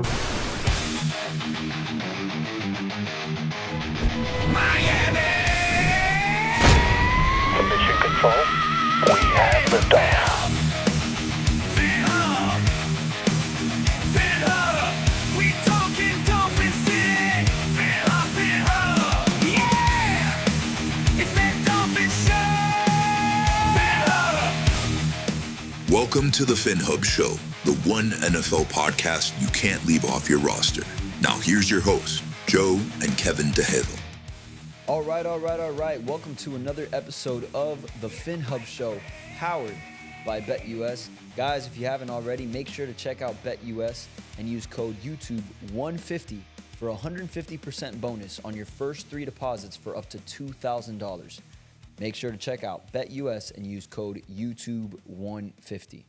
Miami! To mission control, we have liftoff. Phinhub! Phinhub! We talking Dolphin City! Phinhub, Phinhub! Yeah! It's that Dolphin Show! Phinhub! Welcome to the Phinhub Show, the one NFL podcast you can't leave off your roster. Now here's your hosts, Joe and Kevin DeHale. All right. Welcome to another episode of the Phinhub Show, powered by BetUS. Guys, if you haven't already, make sure to check out BetUS and use code YouTube150 for a 150% bonus on your first 3 deposits for up to $2,000. Make sure to check out BetUS and use code YouTube150.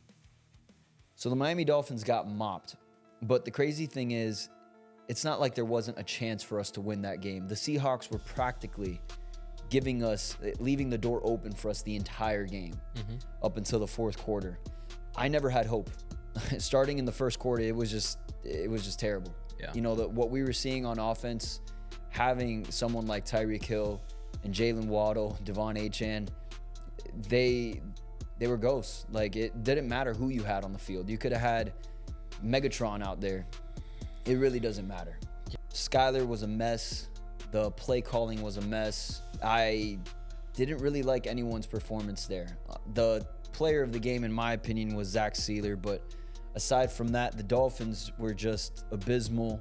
So the Miami Dolphins got mopped, but the crazy thing is, it's not like there wasn't a chance for us to win that game. The Seahawks were practically leaving the door open for us the entire game up until the fourth quarter. I never had hope. Starting in the first quarter, it was just terrible. Yeah. You know, what we were seeing on offense, having someone like Tyreek Hill and Jalen Waddle, Devon Achane, they were ghosts. Like, it didn't matter who you had on the field. You could have had Megatron out there. It really doesn't matter. Skylar was a mess. The play calling was a mess. I didn't really like anyone's performance there. The player of the game, in my opinion, was Zach Seeler. But aside from that, the Dolphins were just abysmal.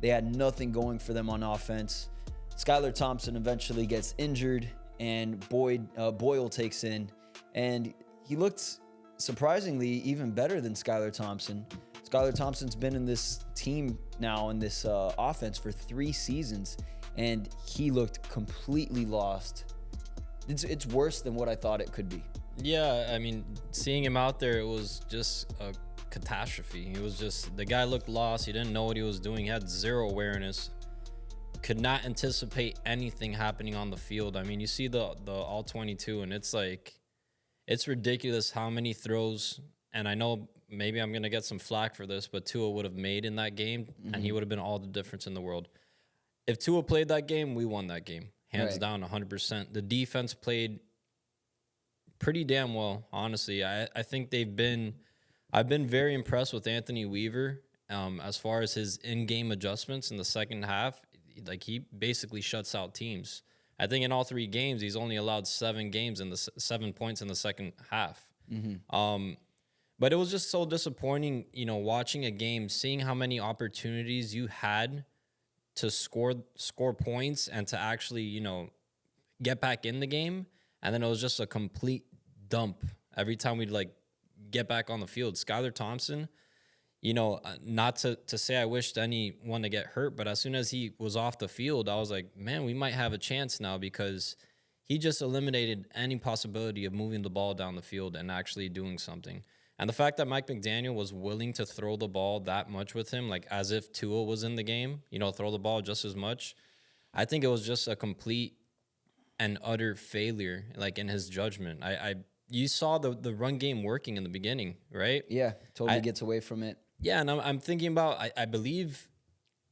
They had nothing going for them on offense. Skylar Thompson eventually gets injured, and Boyle takes in. And he looked surprisingly even better than Skylar Thompson. Skylar Thompson's been in this team now, in this offense for 3 seasons, and he looked completely lost. It's worse than what I thought it could be. Yeah, I mean, seeing him out there, it was just a catastrophe. It was just, the guy looked lost. He didn't know what he was doing. He had zero awareness. Could not anticipate anything happening on the field. I mean, you see the all 22, and it's like, it's ridiculous how many throws, and I know maybe I'm going to get some flack for this, but Tua would have made in that game, and he would have been all the difference in the world. If Tua played that game, we won that game. Hands down, 100%. The defense played pretty damn well, honestly. I think I've been very impressed with Anthony Weaver as far as his in-game adjustments in the second half. Like, he basically shuts out teams. I think in all 3 games, he's only allowed 7 points in the second half. But it was just so disappointing, you know, watching a game, seeing how many opportunities you had to score points and to actually, you know, get back in the game. And then it was just a complete dump every time we'd, like, get back on the field. Skylar Thompson, you know, not to say I wished anyone to get hurt, but as soon as he was off the field, I was like, man, we might have a chance now, because he just eliminated any possibility of moving the ball down the field and actually doing something. And the fact that Mike McDaniel was willing to throw the ball that much with him, like as if Tua was in the game, you know, throw the ball just as much, I think it was just a complete and utter failure, like, in his judgment. You saw the run game working in the beginning, right? Yeah, totally gets away from it. Yeah, and I'm thinking about, I believe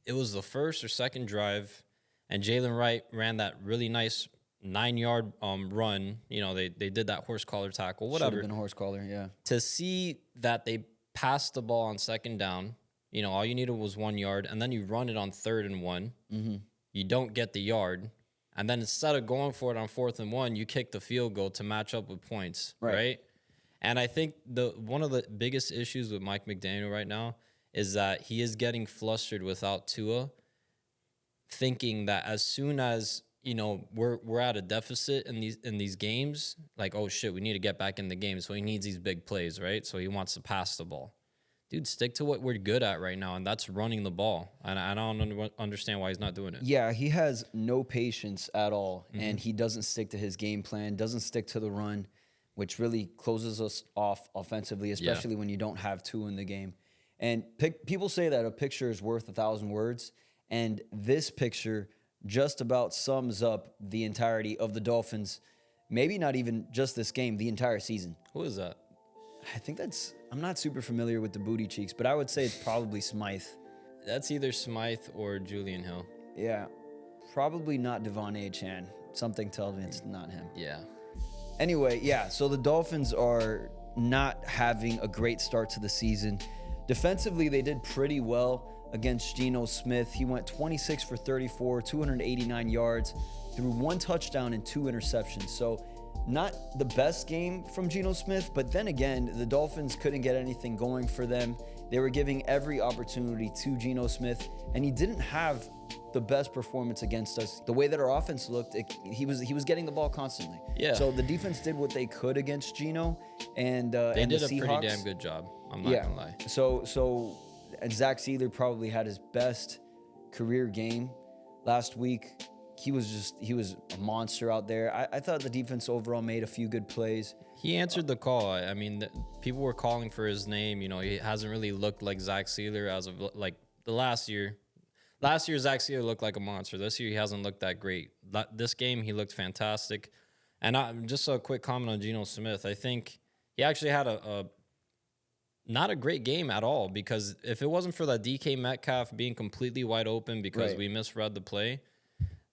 it was the first or second drive, and Jalen Wright ran that really nice 9-yard run. You know, they did that horse collar tackle, whatever. Should have been a horse collar, yeah. To see that they passed the ball on second down, you know, all you needed was 1 yard, and then you run it on 3rd and 1. You don't get the yard, and then instead of going for it on 4th and 1, you kick the field goal to match up with points, right? And I think one of the biggest issues with Mike McDaniel right now is that he is getting flustered without Tua, thinking that as soon as, you know, we're at a deficit in these games, like, oh shit, we need to get back in the game. So he needs these big plays, right? So he wants to pass the ball. Dude, stick to what we're good at right now, and that's running the ball. And I don't understand why he's not doing it. Yeah, he has no patience at all, and he doesn't stick to his game plan, doesn't stick to the run, which really closes us off offensively, especially when you don't have Tua in the game. And people say that a picture is worth 1,000 words, and this picture just about sums up the entirety of the Dolphins. Maybe not even just this game, the entire season. Who is that? I think I'm not super familiar with the booty cheeks, but I would say it's probably Smythe. That's either Smythe or Julian Hill. Yeah. Probably not Devon Achane. Something tells me it's not him. Yeah. Anyway, yeah, so the Dolphins are not having a great start to the season. Defensively, they did pretty well against Geno Smith. He went 26 for 34, 289 yards, threw 1 touchdown and 2 interceptions. So not the best game from Geno Smith, but then again, the Dolphins couldn't get anything going for them. They were giving every opportunity to Geno Smith, and he didn't have the best performance against us. The way that our offense looked, he was getting the ball constantly. Yeah. So the defense did what they could against Geno, and the They did a Seahawks, pretty damn good job. I'm not gonna lie. So and Zach Seeler probably had his best career game last week. He was a monster out there. I thought the defense overall made a few good plays. He answered the call. I mean, people were calling for his name. You know, he hasn't really looked like Zach Seeler as of like the last year. Last year, Zach Seeler looked like a monster. This year, he hasn't looked that great. This game, he looked fantastic. And just a quick comment on Geno Smith. I think he actually had a not a great game at all, because if it wasn't for that DK Metcalf being completely wide open because we misread the play,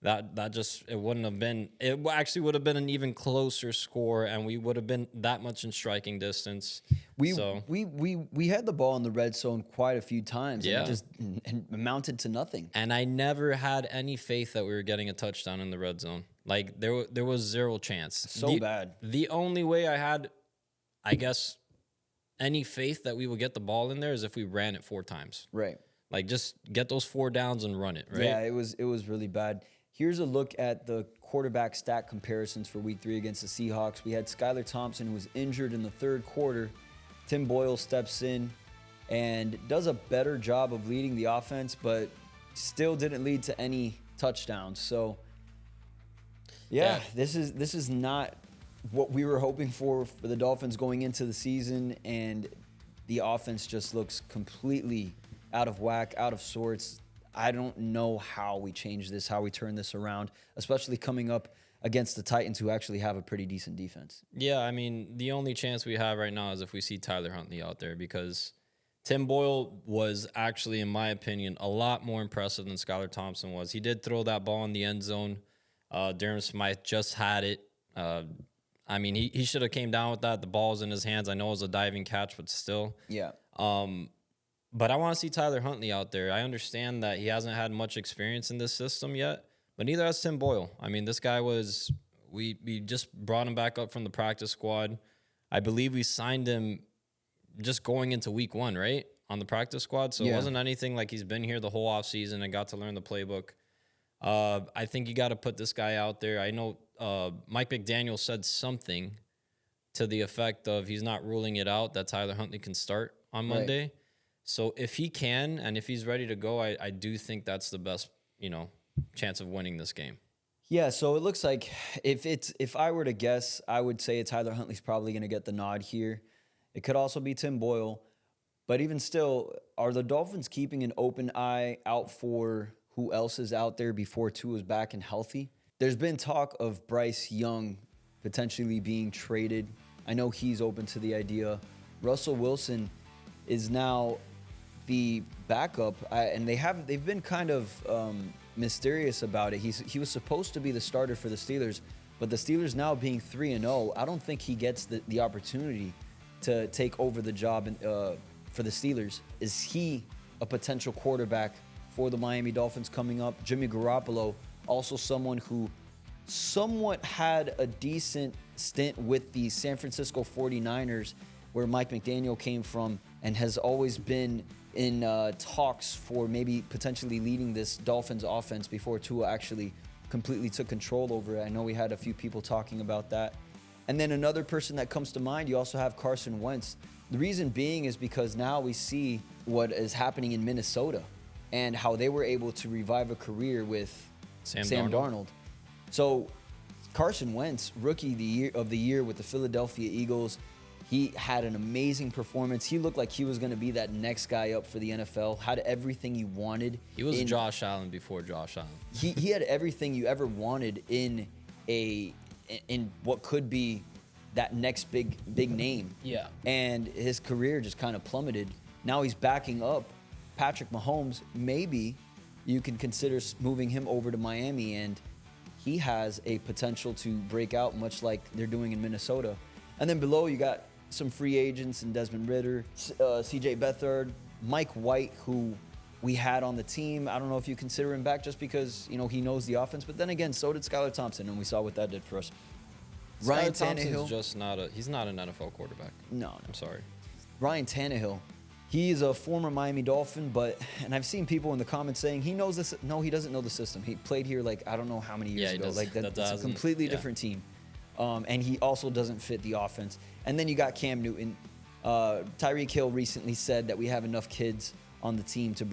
that just, it wouldn't have been, it actually would have been an even closer score, and we would have been that much in striking distance. We had the ball in the red zone quite a few times. Yeah. And it just amounted to nothing. And I never had any faith that we were getting a touchdown in the red zone. Like, there was zero chance. So bad. The only way I had, I guess, any faith that we would get the ball in there is if we ran it 4 times. Right. Like, just get those 4 downs and run it, right? Yeah, it was really bad. Here's a look at the quarterback stat comparisons for Week 3 against the Seahawks. We had Skylar Thompson, who was injured in the 3rd quarter. Tim Boyle steps in and does a better job of leading the offense, but still didn't lead to any touchdowns. So, yeah. this is not what we were hoping for the Dolphins going into the season, and the offense just looks completely out of whack, out of sorts. I don't know how we change this, how we turn this around, especially coming up against the Titans, who actually have a pretty decent defense. Yeah, I mean, the only chance we have right now is if we see Tyler Huntley out there, because Tim Boyle was actually, in my opinion, a lot more impressive than Skylar Thompson was. He did throw that ball in the end zone. Darren Smythe just had it. I mean, he should have came down with that. The ball's in his hands. I know it was a diving catch, but still. Yeah. But I want to see Tyler Huntley out there. I understand that he hasn't had much experience in this system yet, but neither has Tim Boyle. I mean, this guy was, we just brought him back up from the practice squad. I believe we signed him just going into week 1, right? On the practice squad. So it wasn't anything like he's been here the whole offseason and got to learn the playbook. I think you got to put this guy out there. I know Mike McDaniel said something to the effect of he's not ruling it out that Tyler Huntley can start on Monday. Right. So if he can, and if he's ready to go, I do think that's the best, chance of winning this game. Yeah, so it looks like if I were to guess, I would say Tyler Huntley's probably going to get the nod here. It could also be Tim Boyle. But even still, are the Dolphins keeping an open eye out for who else is out there before Tua's back and healthy? There's been talk of Bryce Young potentially being traded. I know he's open to the idea. Russell Wilson is now the backup, and they've been kind of mysterious about it. He was supposed to be the starter for the Steelers, but the Steelers now being 3-0, I don't think he gets the opportunity to take over the job for the Steelers. Is he a potential quarterback for the Miami Dolphins coming up? Jimmy Garoppolo, also someone who somewhat had a decent stint with the San Francisco 49ers, where Mike McDaniel came from, and has always been in talks for maybe potentially leading this Dolphins offense before Tua actually completely took control over it. I know we had a few people talking about that. And then another person that comes to mind, you also have Carson Wentz. The reason being is because now we see what is happening in Minnesota and how they were able to revive a career with Sam Darnold. So Carson Wentz, rookie of the year with the Philadelphia Eagles, he had an amazing performance. He looked like he was going to be that next guy up for the NFL, had everything you wanted. He was Josh Allen before Josh Allen. He had everything you ever wanted in what could be that next big name. Yeah. And his career just kind of plummeted. Now he's backing up Patrick Mahomes, maybe you can consider moving him over to Miami, and he has a potential to break out much like they're doing in Minnesota. And then below, you got some free agents in Desmond Ridder, CJ Beathard, Mike White, who we had on the team. I don't know if you consider him back just because, he knows the offense. But then again, so did Skylar Thompson, and we saw what that did for us. Ryan Tannehill. He's not an NFL quarterback. No. I'm sorry. Ryan Tannehill. He's a former Miami Dolphin, and I've seen people in the comments saying he knows this. No, he doesn't know the system. He played here I don't know how many years ago. That's a completely different team. And he also doesn't fit the offense. And then you got Cam Newton. Tyreek Hill recently said that we have enough kids on the team to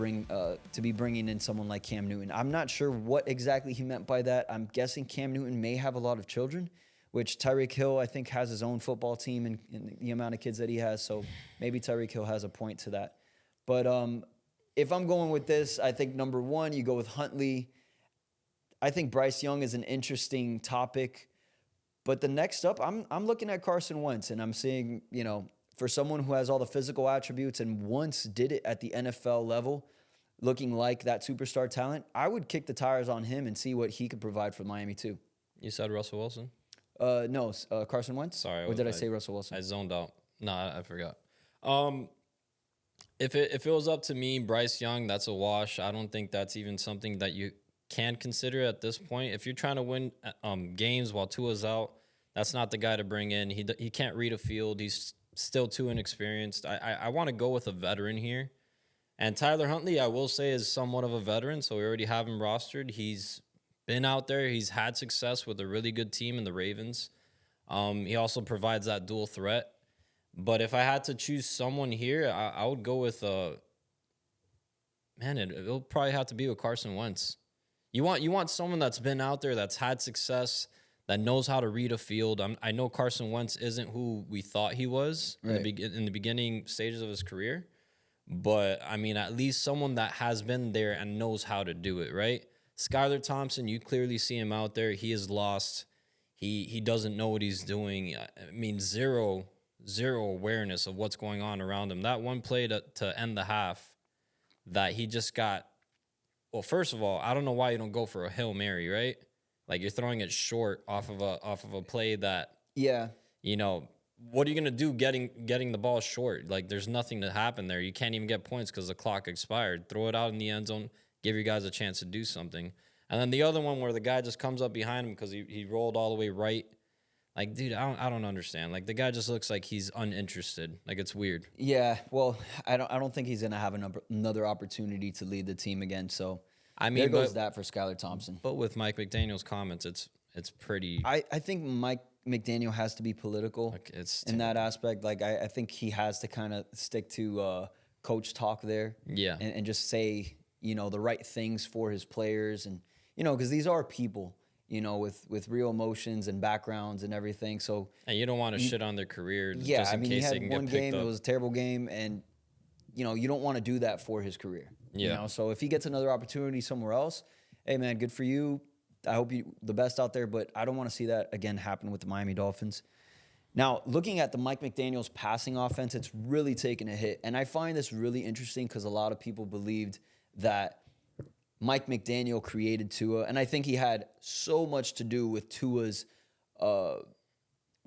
be bringing in someone like Cam Newton. I'm not sure what exactly he meant by that. I'm guessing Cam Newton may have a lot of children, which Tyreek Hill, I think, has his own football team and the amount of kids that he has. So maybe Tyreek Hill has a point to that. But if I'm going with this, I think number one, you go with Huntley. I think Bryce Young is an interesting topic. But the next up, I'm looking at Carson Wentz, and I'm seeing, for someone who has all the physical attributes and once did it at the NFL level, looking like that superstar talent, I would kick the tires on him and see what he could provide for Miami too. You said Russell Wilson? No, Carson Wentz. Sorry. Or did I say Russell Wilson? I zoned out. No, I forgot. If it was up to me, Bryce Young, that's a wash. I don't think that's even something that you can consider at this point. If you're trying to win games while Tua's out, that's not the guy to bring in. He can't read a field. He's still too inexperienced. I want to go with a veteran here. And Tyler Huntley, I will say, is somewhat of a veteran, so we already have him rostered. He's been out there. He's had success with a really good team in the Ravens. He also provides that dual threat. But if I had to choose someone here, I would go with it'll probably have to be with Carson Wentz. You want someone that's been out there, that's had success, that knows how to read a field. I know Carson Wentz isn't who we thought he was in the beginning stages of his career, but I mean, at least someone that has been there and knows how to do it, right? Skylar Thompson, you clearly see him out there. He is lost. He doesn't know what he's doing. I mean, zero awareness of what's going on around him. That one play to end the half that he just got. Well, first of all, I don't know why you don't go for a Hail Mary, right? Like, you're throwing it short off of a play that, what are you going to do getting the ball short? Like, there's nothing to happen there. You can't even get points because the clock expired. Throw it out in the end zone. Give your guys a chance to do something. And then the other one where the guy just comes up behind him because he rolled all the way right. Like, dude, I don't understand. Like, the guy just looks like he's uninterested. Like, it's weird. Yeah, well, I don't think he's going to have another opportunity to lead the team again. So, I mean, there goes that for Skylar Thompson. But with Mike McDaniel's comments, it's pretty. I think Mike McDaniel has to be political in that aspect. Like, I think he has to kind of stick to coach talk there. Yeah. And just say, the right things for his players. And, because these are people, with real emotions and backgrounds and everything. So, and you don't want to shit on their career. Yeah, just in case he had one game. It was a terrible game. And, you don't want to do that for his career. Yeah. So if he gets another opportunity somewhere else, hey, man, good for you. I hope you the best out there, but I don't want to see that again happen with the Miami Dolphins. Now, looking at the Mike McDaniel's passing offense, it's really taken a hit. And I find this really interesting because a lot of people believed that Mike McDaniel created Tua, and I think he had so much to do with Tua's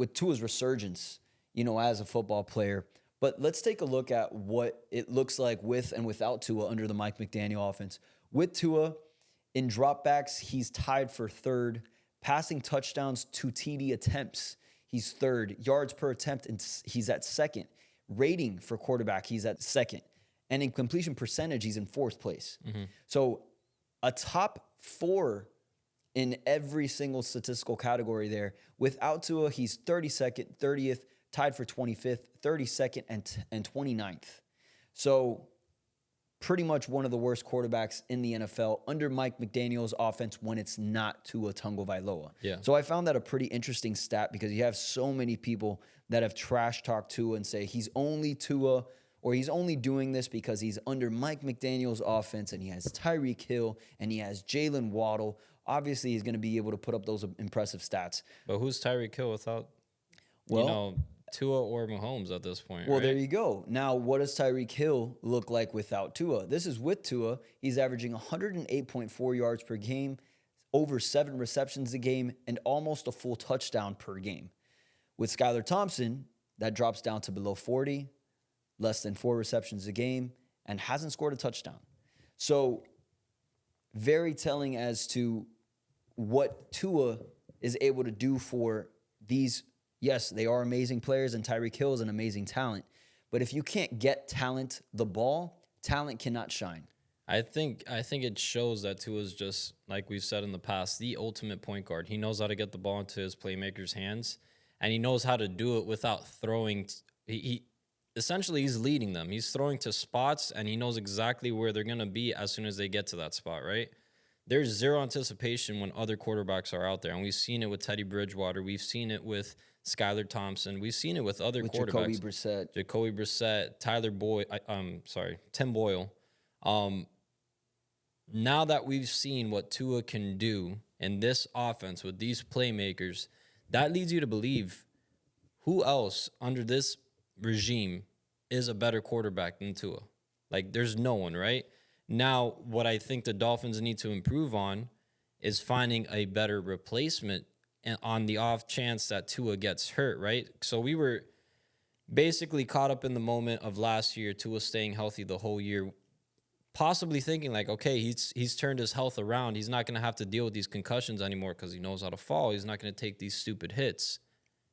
resurgence, as a football player. But let's take a look at what it looks like with and without Tua under the Mike McDaniel offense. With Tua, in dropbacks, he's tied for third. Passing touchdowns to TD attempts, he's third. Yards per attempt, he's at second. Rating for quarterback, he's at second. And in completion percentage, he's in fourth place. Mm-hmm. So a top four in every single statistical category there. Without Tua, he's 32nd, 30th, tied for 25th, 32nd, and 29th. So pretty much one of the worst quarterbacks in the NFL under Mike McDaniel's offense when it's not Tua Tagovailoa. Yeah. So I found that a pretty interesting stat because you have so many people that have trash talked Tua and say he's only Tua or he's only doing this because he's under Mike McDaniel's offense and he has Tyreek Hill and he has Jalen Waddle. Obviously, he's going to be able to put up those impressive stats. But who's Tyreek Hill without, Tua or Mahomes at this point. Well, right? there you go. Now, what does Tyreek Hill look like without Tua? This is with Tua. He's averaging 108.4 yards per game, over 7 receptions a game, and almost a full touchdown per game. With Skylar Thompson, that drops down to below 40, less than 4 receptions a game, and hasn't scored a touchdown. So, very telling as to what Tua is able to do for these. Yes, they are amazing players, and Tyreek Hill is an amazing talent. But if you can't get talent the ball, talent cannot shine. I think it shows that Tua's just, like we've said in the past, the ultimate point guard. He knows how to get the ball into his playmakers' hands, and he knows how to do it without throwing. He essentially, he's leading them. He's throwing to spots, and he knows exactly where they're going to be as soon as they get to that spot, right? There's zero anticipation when other quarterbacks are out there, and we've seen it with Teddy Bridgewater. We've seen it with Skylar Thompson. We've seen it with other quarterbacks. Jacoby Brissett, Tim Boyle. Now that we've seen what Tua can do in this offense with these playmakers, that leads you to believe who else under this regime is a better quarterback than Tua. Like, there's no one, right? Now, what I think the Dolphins need to improve on is finding a better replacement on the off chance that Tua gets hurt, right? So we were basically caught up in the moment of last year, Tua staying healthy the whole year, possibly thinking like, okay, he's turned his health around. He's not going to have to deal with these concussions anymore because he knows how to fall. He's not going to take these stupid hits.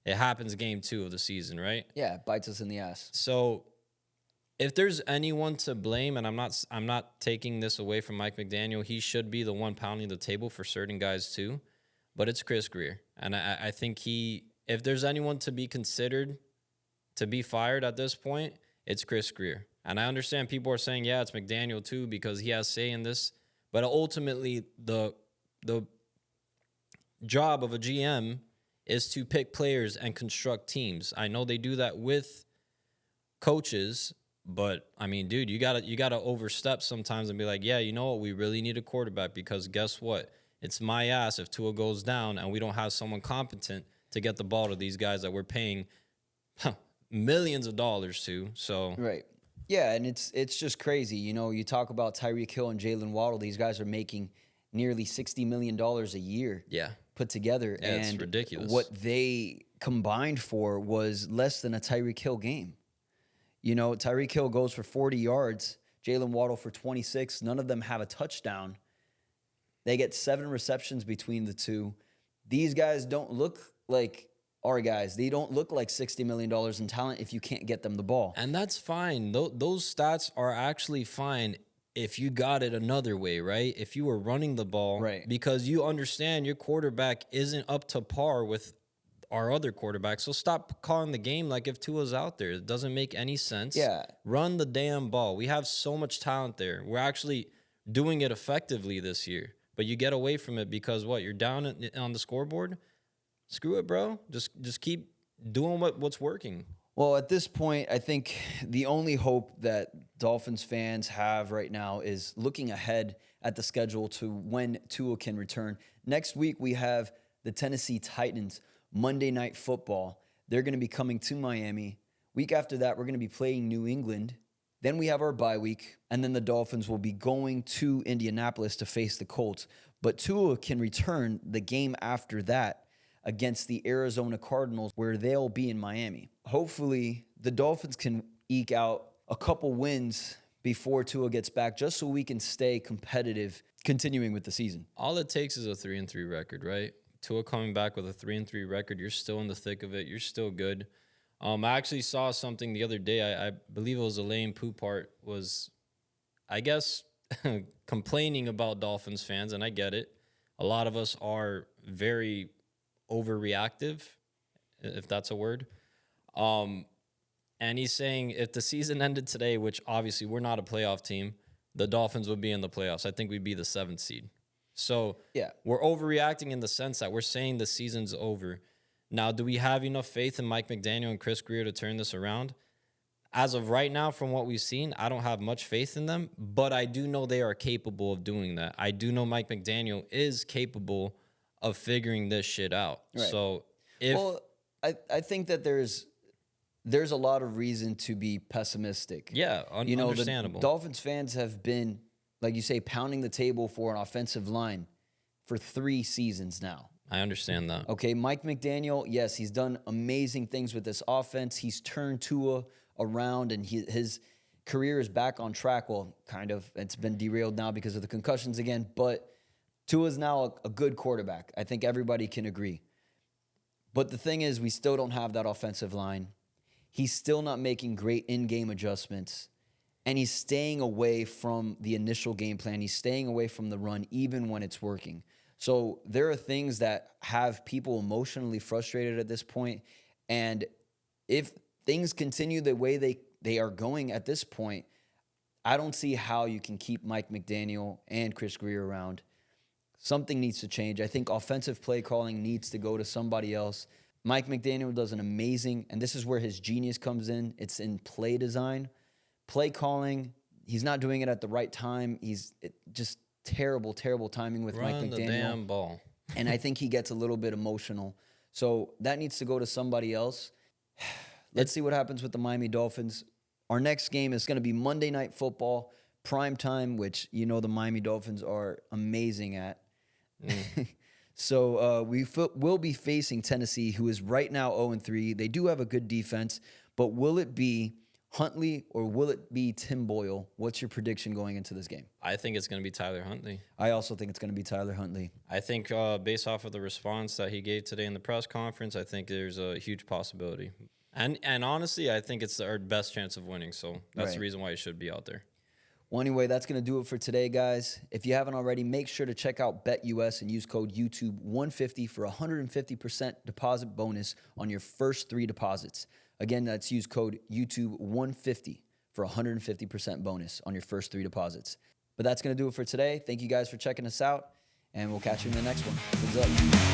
It happens game 2 of the season, right? Yeah, it bites us in the ass. So if there's anyone to blame, and I'm not taking this away from Mike McDaniel, he should be the one pounding the table for certain guys too, but it's Chris Grier. And I think if there's anyone to be considered to be fired at this point, it's Chris Grier. And I understand people are saying, yeah, it's McDaniel too because he has say in this, but ultimately the job of a GM is to pick players and construct teams. I know they do that with coaches, but I mean, dude, you gotta overstep sometimes and be like, yeah, you know what, we really need a quarterback because guess what? It's my ass if Tua goes down and we don't have someone competent to get the ball to these guys that we're paying millions of dollars to. So right. Yeah, and it's just crazy. You know, you talk about Tyreek Hill and Jalen Waddle. These guys are making nearly $60 million a year. Yeah. Put together. Yeah, and it's ridiculous. What they combined for was less than a Tyreek Hill game. You know, Tyreek Hill goes for 40 yards, Jalen Waddle for 26. None of them have a touchdown. They get 7 receptions between the two. These guys don't look like our guys. They don't look like $60 million in talent if you can't get them the ball. And that's fine. Those stats are actually fine if you got it another way, right? If you were running the ball, right? Because you understand your quarterback isn't up to par with our other quarterbacks. So stop calling the game like if Tua's out there. It doesn't make any sense. Yeah. Run the damn ball. We have so much talent there. We're actually doing it effectively this year. But you get away from it because what? You're down on the scoreboard? Screw it, bro. Just keep doing what's working. Well, at this point, I think the only hope that Dolphins fans have right now is looking ahead at the schedule to when Tua can return. Next week, we have the Tennessee Titans, Monday Night Football. They're going to be coming to Miami. Week after that, we're going to be playing New England. Then we have our bye week, and then the Dolphins will be going to Indianapolis to face the Colts. But Tua can return the game after that against the Arizona Cardinals, where they'll be in Miami. Hopefully, the Dolphins can eke out a couple wins before Tua gets back, just so we can stay competitive continuing with the season. All it takes is a 3-3 record, right? Tua coming back with a 3-3 record, you're still in the thick of it. You're still good. I actually saw something the other day. I believe it was Elaine Poupart was, I guess, complaining about Dolphins fans, and I get it. A lot of us are very overreactive, if that's a word. And he's saying if the season ended today, which obviously we're not a playoff team, the Dolphins would be in the playoffs. I think we'd be the 7th seed. So yeah, we're overreacting in the sense that we're saying the season's over. Now, do we have enough faith in Mike McDaniel and Chris Grier to turn this around? As of right now, from what we've seen, I don't have much faith in them, but I do know they are capable of doing that. I do know Mike McDaniel is capable of figuring this shit out. Right. So I think that there's there's a lot of reason to be pessimistic. Yeah, understandable. The Dolphins fans have been, like you say, pounding the table for an offensive line for 3 seasons now. I understand that. Okay, Mike McDaniel, yes, he's done amazing things with this offense. He's turned Tua around, and his career is back on track. Well, kind of. It's been derailed now because of the concussions again, but Tua's now a good quarterback. I think everybody can agree. But the thing is, we still don't have that offensive line. He's still not making great in-game adjustments, and he's staying away from the initial game plan. He's staying away from the run, even when it's working. So there are things that have people emotionally frustrated at this point, and if things continue the way they are going at this point, I don't see how you can keep Mike McDaniel and Chris Grier around. Something needs to change. I think offensive play calling needs to go to somebody else. Mike McDaniel does an amazing, and this is where his genius comes in. It's in play design. Play calling, he's not doing it at the right time. Just terrible, terrible timing with Mike McDaniel. Run the damn ball. And I think he gets a little bit emotional. So that needs to go to somebody else. Let's see what happens with the Miami Dolphins. Our next game is going to be Monday Night Football, prime time, which the Miami Dolphins are amazing at. So we'll be facing Tennessee, who is right now 0-3. They do have a good defense, but will it be Huntley or will it be Tim Boyle? What's your prediction going into this game? I think it's going to be Tyler Huntley. I also think it's going to be Tyler Huntley. I think based off of the response that he gave today in the press conference, I think there's a huge possibility. And honestly, I think it's our best chance of winning. So that's the reason why he should be out there. Well, anyway, that's going to do it for today, guys. If you haven't already, make sure to check out BetUS and use code YouTube150 for a 150% deposit bonus on your first 3 deposits. Again, that's use code YouTube150 for a 150% bonus on your first 3 deposits. But that's going to do it for today. Thank you guys for checking us out, and we'll catch you in the next one. Good luck.